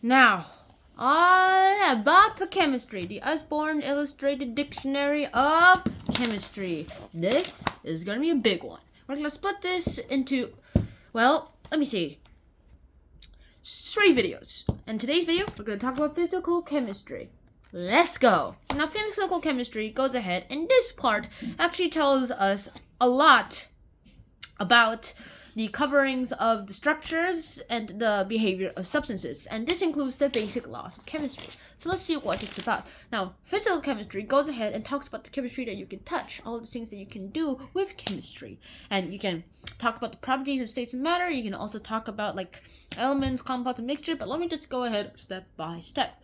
Now, on about the chemistry, the USBORNE Illustrated Dictionary of Chemistry. This is going to be a big one. We're going to split this into, well, let me see, 3 videos. In today's video, we're going to talk about physical chemistry. Let's go. Now, physical chemistry goes ahead, and this part actually tells us a lot about the coverings of the structures and the behavior of substances, and this includes the basic laws of chemistry. So let's see what it's about. Now, physical chemistry goes ahead and talks about the chemistry that you can touch, all the things that you can do with chemistry, and you can talk about the properties of states of matter. You can also talk about like elements, compounds, and mixture, but let me just go ahead step by step.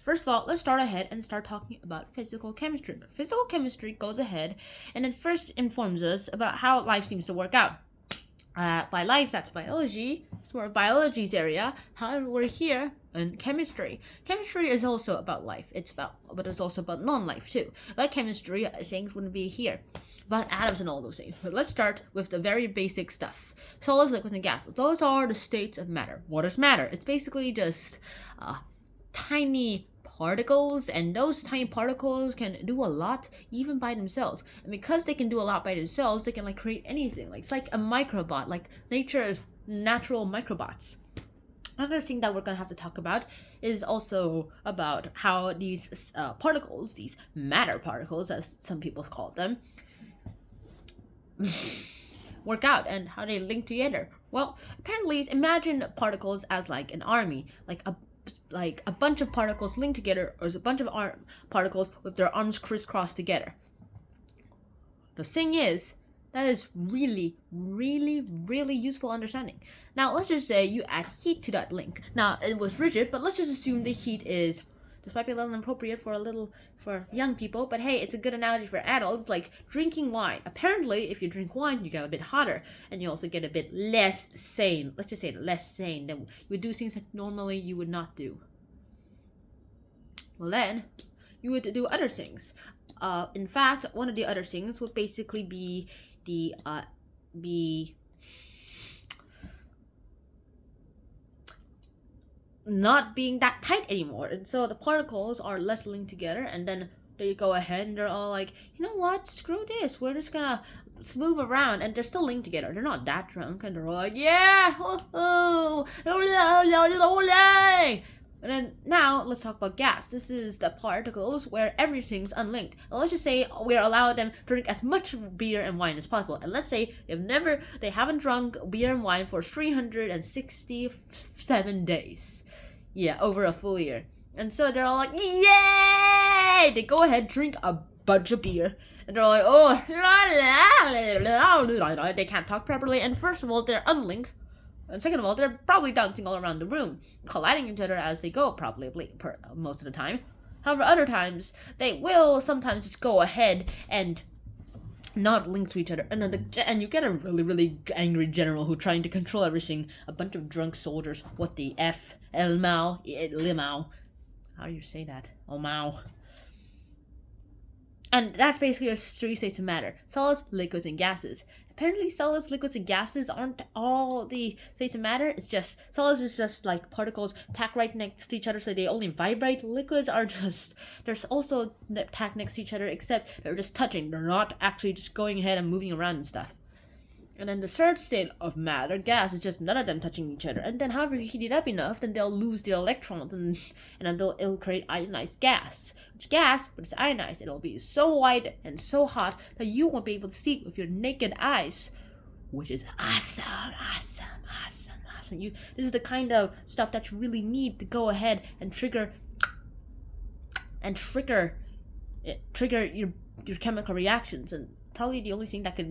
First of all, let's start ahead and start talking about physical chemistry. Physical chemistry goes ahead and it first informs us about how life seems to work out. By life, that's biology. It's more of biology's area. However, we're here in chemistry. Chemistry is also about life. But it's also about non-life too. But chemistry, things wouldn't be here. About atoms and all those things. But let's start with the very basic stuff. Solids, liquids, and gases. Those are the states of matter. What is matter? It's basically just tiny particles, and those tiny particles can do a lot even by themselves. And because they can do a lot by themselves, they can like create anything. Like it's like a microbot, like nature's natural microbots. Another thing that we're gonna have to talk about is also about how these particles, these matter particles, as some people call them, work out and how they link together. Well, apparently, imagine particles as like an army, like a bunch of particles linked together, or a bunch of particles with their arms crisscrossed together. The thing is, that is really, really, really useful understanding. Now, let's just say you add heat to that link. Now, it was rigid, but let's just assume the heat is, this might be a little inappropriate for young people, but hey, it's a good analogy for adults, like drinking wine. Apparently, if you drink wine, you get a bit hotter, and you also get a bit less sane. Let's just say less sane, than you would do things that normally you would not do. Well then, you would do other things. In fact, one of the other things would basically be not being that tight anymore, and so the particles are less linked together, and then they go ahead and they're all like, you know what, screw this, we're just gonna move around, and they're still linked together. They're not that drunk, and they're all like, yeah, oh, and then now let's talk about gas. This is the particles where everything's unlinked. And let's just say we're allowed them to drink as much beer and wine as possible. And let's say they haven't drunk beer and wine for 367 days. Yeah, over a full year. And so they're all like, yay! They go ahead, drink a bunch of beer. And they're all like, oh, they can't talk properly. And first of all, they're unlinked. And second of all, they're probably dancing all around the room, colliding each other as they go, probably most of the time. However, other times, they will sometimes just go ahead and not link to each other. And you get a really, really angry general who's trying to control everything. A bunch of drunk soldiers. What the F? Limau. How do you say that? Mau. And that's basically your 3 states of matter: solids, liquids, and gases. Apparently, solids, liquids, and gases aren't all the states of matter. It's just, solids is just like particles tacked right next to each other, so they only vibrate. Liquids are just, there's also tacked next to each other, except they're just touching. They're not actually just going ahead and moving around and stuff. And then the third state of matter, gas, is just none of them touching each other. And then however you heat it up enough, then they'll lose their electrons, and then it'll create ionized gas. Which gas, but it's ionized. It'll be so white and so hot that you won't be able to see it with your naked eyes. Which is awesome. This is the kind of stuff that you really need to go ahead and trigger your chemical reactions, and probably the only thing that could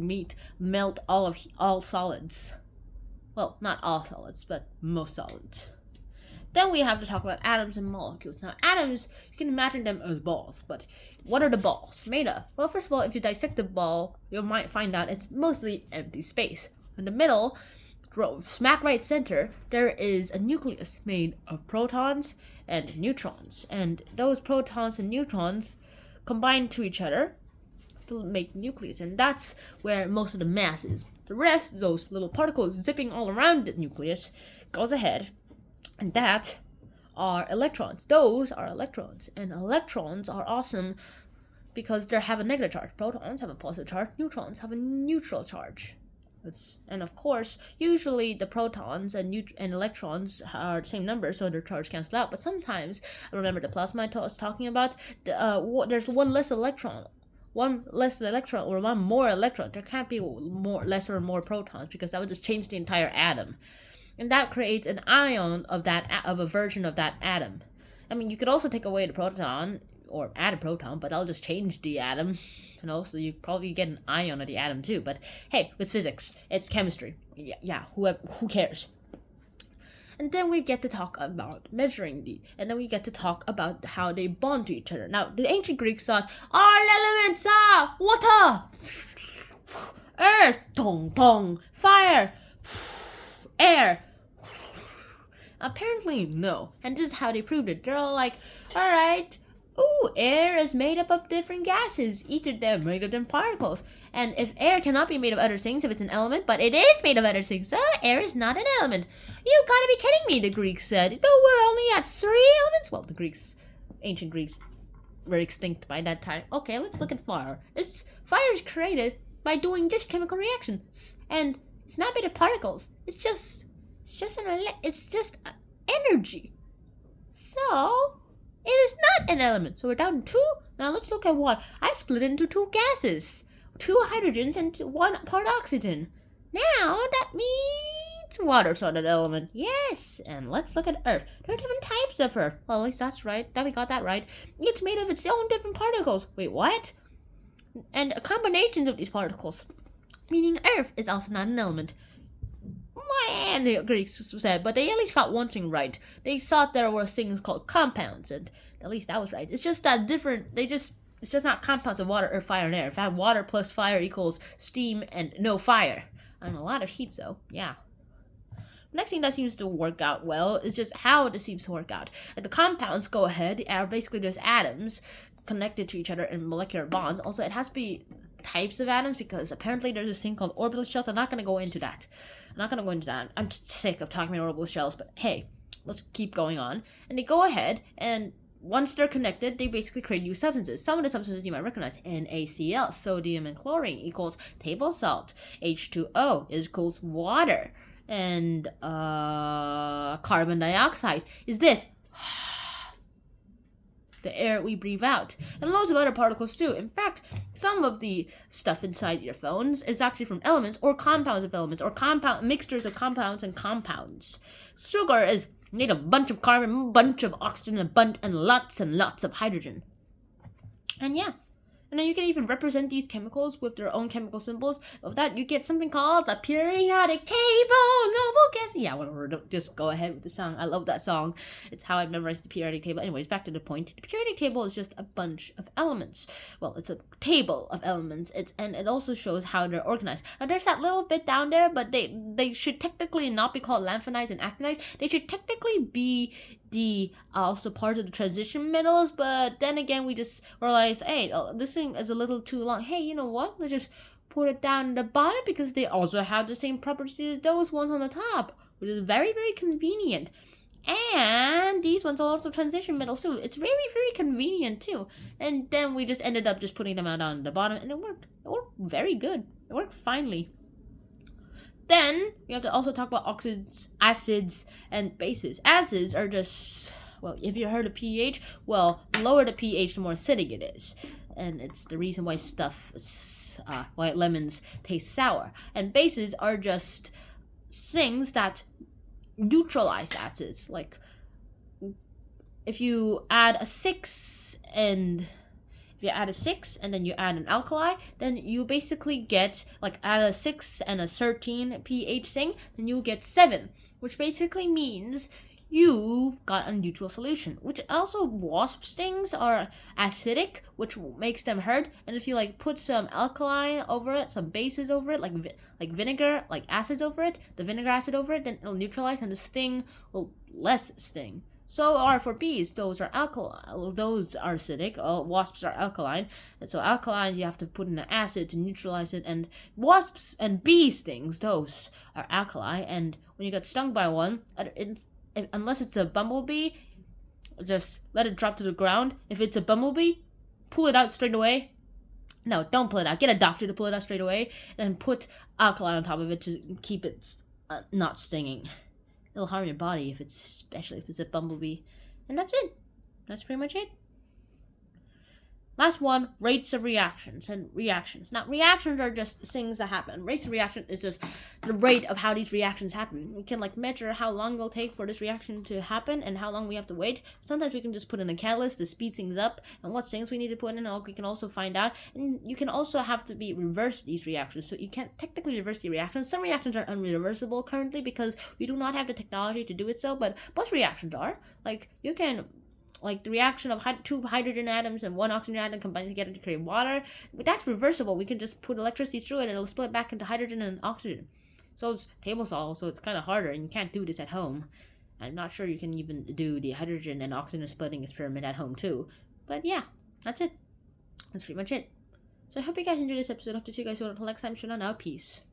melt all solids. Well, not all solids, but most solids. Then we have to talk about atoms and molecules. Now, atoms, you can imagine them as balls, but what are the balls made of? Well, first of all, if you dissect the ball, you might find out it's mostly empty space. In the middle, smack right center, there is a nucleus made of protons and neutrons, and those protons and neutrons combine to each other to make nucleus, and that's where most of the mass is. The rest, those little particles zipping all around the nucleus, goes ahead, and that are electrons. Those are electrons. And electrons are awesome because they have a negative charge. Protons have a positive charge. Neutrons have a neutral charge. And of course, usually the protons and electrons are the same number, so their charge cancels out. But sometimes, remember the plasma I was talking about, there's one less electron or one more electron. There can't be less or more protons, because that would just change the entire atom. And that creates an ion of a version of that atom. I mean, you could also take away the proton or add a proton, but that'll just change the atom. And also, you probably get an ion of the atom too. But hey, it's physics. It's chemistry. Yeah. Who cares? And then we get to talk about measuring these. And then we get to talk about how they bond to each other. Now, the ancient Greeks thought, all elements are water, earth, tong tong, fire, air. Apparently, no. And this is how they proved it. They're all like, alright, air is made up of different gases. Each of them made of different particles. And if air cannot be made of other things if it's an element, but it is made of other things, air is not an element. You gotta be kidding me, the Greeks said. Though we're only at 3 elements? Well, ancient Greeks were extinct by that time. Okay, let's look at fire. Fire is created by doing this chemical reaction. And it's not made of particles. It's just energy. So it is not an element. So we're down to 2. Now let's look at what I split into 2 gases, 2 hydrogens and 1 part oxygen. Now that means water's not an element. Yes. And let's look at Earth. There are different types of Earth. Well, at least that's right. That we got that right. It's made of its own different particles. Wait, what? And a combination of these particles, meaning Earth is also not an element. And the Greeks said, but they at least got one thing right. They thought there were things called compounds, and at least that was right. It's just that different. It's just not compounds of water, earth, fire, and air. In fact, water plus fire equals steam and no fire. And a lot of heat, though. Yeah. Next thing that seems to work out well is just how this seems to work out. Like the compounds go ahead, are basically just atoms connected to each other in molecular bonds. Also, it has to be types of atoms, because apparently there's this thing called orbital shells. I'm not going to go into that. I'm sick of talking about orbital shells, but hey, let's keep going on. And they go ahead, and once they're connected, they basically create new substances. Some of the substances you might recognize: NaCl, sodium and chlorine, equals table salt. H2O equals water. And carbon dioxide is this. The air we breathe out, and loads of other particles too. In fact, some of the stuff inside your phones is actually from elements or compounds of elements, or mixtures of compounds and compounds. Sugar is made of a bunch of carbon, a bunch of oxygen, and lots of hydrogen. And yeah. And then you can even represent these chemicals with their own chemical symbols. Of that, you get something called the periodic table. Noble guess. Yeah, whatever. Just go ahead with the song. I love that song. It's how I memorized the periodic table. Anyways, back to the point. The periodic table is just a bunch of elements. Well, it's a table of elements. And it also shows how they're organized. Now, there's that little bit down there, but they should technically not be called lanthanides and actinides. They should technically be the also part of the transition metals, but then again we just realized, hey, this thing is a little too long. Hey, you know what, let's just put it down the bottom, because they also have the same properties as those ones on the top, which is very, very convenient. And these ones are also transition metals too. It's very, very convenient too. And then we just ended up just putting them out on the bottom, and it worked very good. It worked finely. Then we have to also talk about oxides, acids, and bases. Acids are just, well, if you heard of pH, well, the lower the pH, the more acidic it is. And it's the reason why why lemons taste sour. And bases are just things that neutralize acids. Like, if you add a 6 and then you add an alkali, then you basically get, like, add a 6 and a 13 pH thing, then you'll get 7, which basically means you've got a neutral solution. Which also, wasp stings are acidic, which makes them hurt. And if you, like, put some alkali over it, some bases over it, like vinegar, like acids over it, the vinegar acid over it, then it'll neutralize, and the sting will less sting. So are for bees, those are alkaline, those are acidic, wasps are alkaline, and so alkalines you have to put in an acid to neutralize it, and wasps and bee stings, those are alkali, and when you get stung by one, unless it's a bumblebee, just let it drop to the ground. If it's a bumblebee, pull it out straight away. No, don't pull it out. Get a doctor to pull it out straight away, and put alkali on top of it to keep it not stinging. It'll harm your body especially if it's a bumblebee. And that's it. That's pretty much it. Last one, rates of reactions and reactions. Now, reactions are just things that happen. Rates of reaction is just the rate of how these reactions happen. You can measure how long it'll take for this reaction to happen and how long we have to wait. Sometimes we can just put in a catalyst to speed things up, and what things we need to put in, we can also find out. And you can also have to reverse these reactions. So you can't technically reverse the reactions. Some reactions are unreversible currently because we do not have the technology to do it so, but most reactions are. You can the reaction of two hydrogen atoms and one oxygen atom combined together to create water. But that's reversible. We can just put electricity through it and it'll split back into hydrogen and oxygen. So it's table saw, so it's kind of harder, and you can't do this at home. I'm not sure you can even do the hydrogen and oxygen splitting experiment at home too. But yeah, that's it. That's pretty much it. So I hope you guys enjoyed this episode. Hope to see you guys all next time. Now, peace.